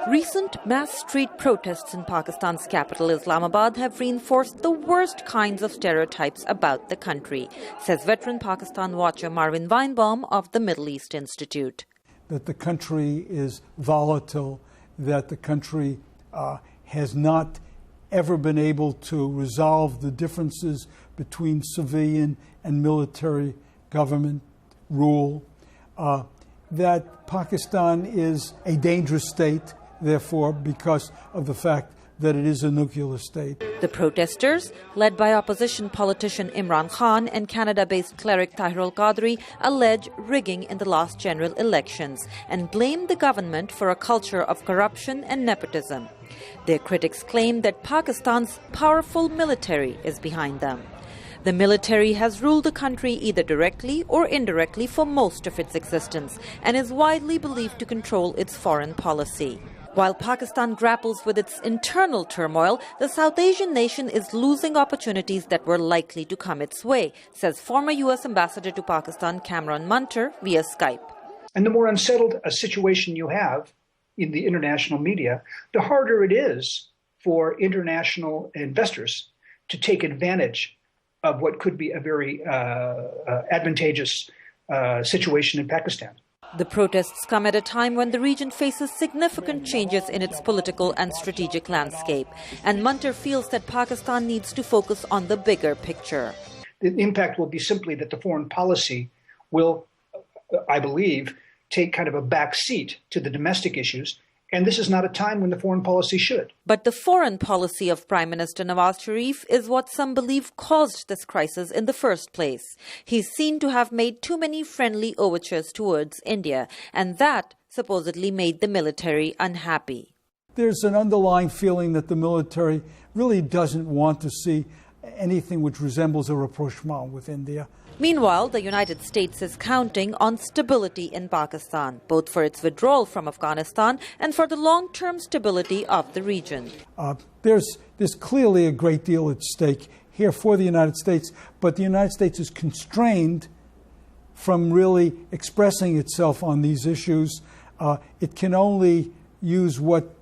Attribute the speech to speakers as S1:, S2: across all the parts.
S1: Recent mass street protests in Pakistan's capital Islamabad have reinforced the worst kinds of stereotypes about the country, says veteran Pakistan watcher Marvin Weinbaum of the Middle East Institute.
S2: That the country is volatile, that the country has not ever been able to resolve the differences between civilian and military government rule, that Pakistan is a dangerous state, therefore, because of the fact that it is a nuclear state.
S1: The protesters, led by opposition politician Imran Khan and Canada-based cleric Tahir al-Qadri, allege rigging in the last general elections and blame the government for a culture of corruption and nepotism. Their critics claim that Pakistan's powerful military is behind them. The military has ruled the country either directly or indirectly for most of its existence and is widely believed to control its foreign policy. While Pakistan grapples with its internal turmoil, the South Asian nation is losing opportunities that were likely to come its way, says former U.S. Ambassador to Pakistan Cameron Munter via Skype.
S3: And the more unsettled a situation you have in the international media, the harder it is for international investors to take advantage of what could be a very advantageous situation in Pakistan.
S1: The protests come at a time when the region faces significant changes in its political and strategic landscape, and Munter feels that Pakistan needs to focus on the bigger picture.
S3: The impact will be simply that the foreign policy will, I believe, take kind of a back seat to the domestic issues, and this is not a time when the foreign policy should.
S1: But the foreign policy of Prime Minister Nawaz Sharif is what some believe caused this crisis in the first place. He's seen to have made too many friendly overtures towards India, and that supposedly made the military unhappy.
S2: There's an underlying feeling that the military really doesn't want to see anything which resembles a rapprochement with India.
S1: Meanwhile, the United States is counting on stability in Pakistan, both for its withdrawal from Afghanistan and for the long-term stability of the region.
S2: There's clearly a great deal at stake here for the United States, but the United States is constrained from really expressing itself on these issues. It can only use what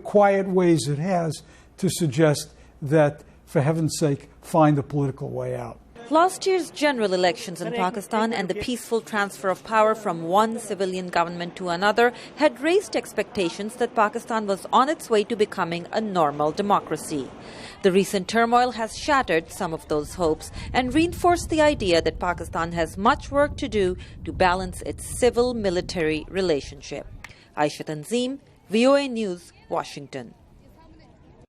S2: quiet ways it has to suggest that, for heaven's sake, find a political way out.
S1: Last year's general elections in Pakistan and the peaceful transfer of power from one civilian government to another had raised expectations that Pakistan was on its way to becoming a normal democracy. The recent turmoil has shattered some of those hopes and reinforced the idea that Pakistan has much work to do to balance its civil-military relationship. Ayesha, Tanzeem, VOA News, Washington.